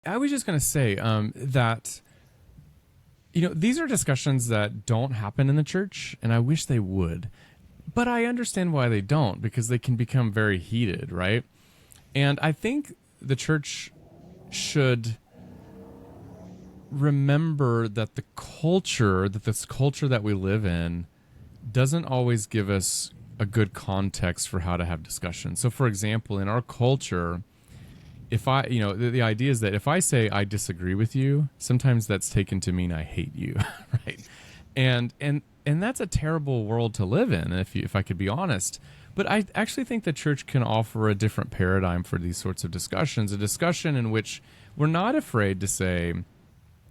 I was just going to say that, these are discussions that don't happen in the church, and I wish they would. But I understand why they don't, because they can become very heated, right? And I think the church should remember that this culture that we live in doesn't always give us a good context for how to have discussions. So, for example, in our culture, if I, the idea is that if I say I disagree with you, sometimes that's taken to mean I hate you, right? And that's a terrible world to live in, if I could be honest. But I actually think the church can offer a different paradigm for these sorts of discussions, a discussion in which we're not afraid to say,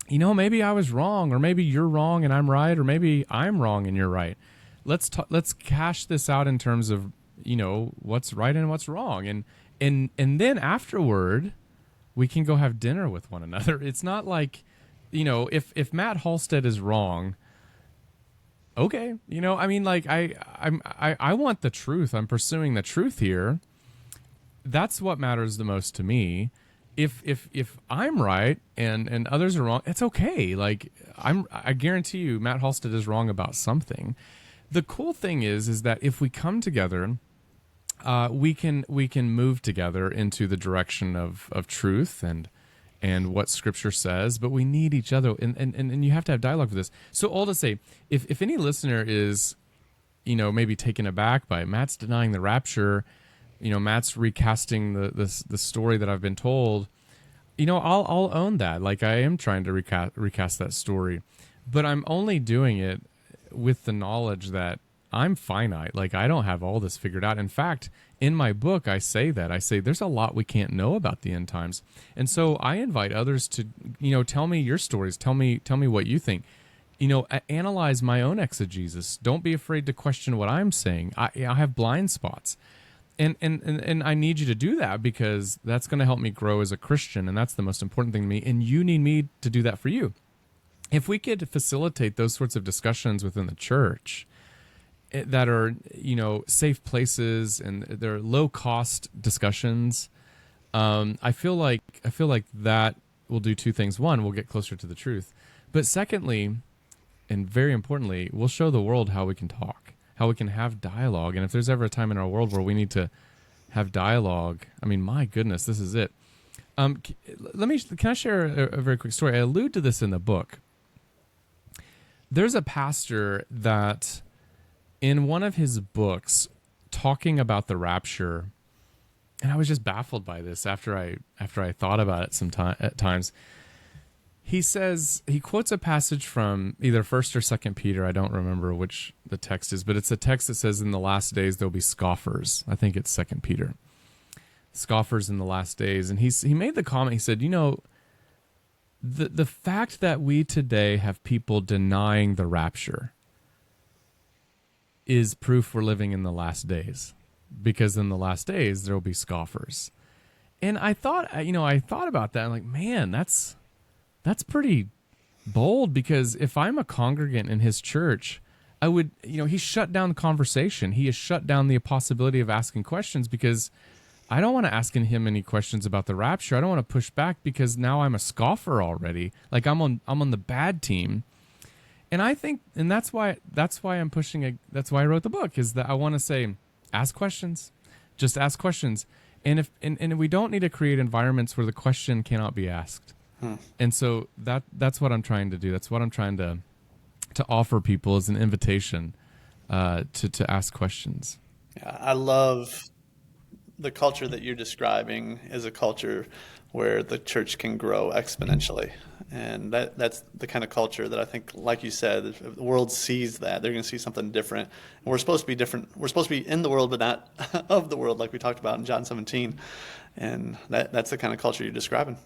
maybe I was wrong, or maybe you're wrong and I'm right, or maybe I'm wrong and you're right. Let's cash this out in terms of, what's right and what's wrong. And then afterward, we can go have dinner with one another. It's not like, if Matt Halsted is wrong, okay, I want the truth. I'm pursuing the truth here. That's what matters the most to me. If I'm right and others are wrong, it's okay. Like I guarantee you, Matt Halsted is wrong about something. The cool thing is that if we come together, we can move together into the direction of truth and what Scripture says. But we need each other, and you have to have dialogue for this. So all to say, if any listener is, maybe taken aback by Matt's denying the rapture, Matt's recasting the story that I've been told, I'll own that. Like I am trying to recast that story, but I'm only doing it with the knowledge that I'm finite. Like I don't have all this figured out. In fact, in my book, I say there's a lot we can't know about the end times. And so I invite others to, tell me your stories. Tell me what you think. Analyze my own exegesis. Don't be afraid to question what I'm saying. I have blind spots. And I need you to do that, because that's going to help me grow as a Christian. And that's the most important thing to me. And you need me to do that for you. If we could facilitate those sorts of discussions within the church that are, safe places and they're low cost discussions, I feel like that will do two things. One, we'll get closer to the truth. But secondly, and very importantly, we'll show the world how we can talk, how we can have dialogue. And if there's ever a time in our world where we need to have dialogue, I mean, my goodness, this is it. Can I share a very quick story? I allude to this in the book. There's a pastor that in one of his books talking about the rapture, and I was just baffled by this after I thought about it at times. He quotes a passage from either 1st or 2nd Peter. I don't remember which the text is, but it's a text that says in the last days there'll be scoffers. I think it's 2nd Peter. Scoffers in the last days. And he made the comment, he said, the fact that we today have people denying the rapture is proof we're living in the last days, because in the last days there will be scoffers. And I thought about that. I'm like, man, that's pretty bold, because if I'm a congregant in his church, I would, he shut down the conversation. He has shut down the possibility of asking questions, because I don't want to ask him any questions about the rapture. I don't want to push back, because now I'm a scoffer already. Like I'm on the bad team. And I think, and that's why I'm pushing that's why I wrote the book, is that I want to say, ask questions, just ask questions. And if we don't need to create environments where the question cannot be asked. And so that's what I'm trying to do. That's what I'm trying to offer people as an invitation to ask questions. Yeah, I love the culture that you're describing is a culture where the church can grow exponentially. And that's the kind of culture that I think, like you said, if the world sees that, they're going to see something different. And we're supposed to be different. We're supposed to be in the world, but not of the world, like we talked about in John 17. And that's the kind of culture you're describing.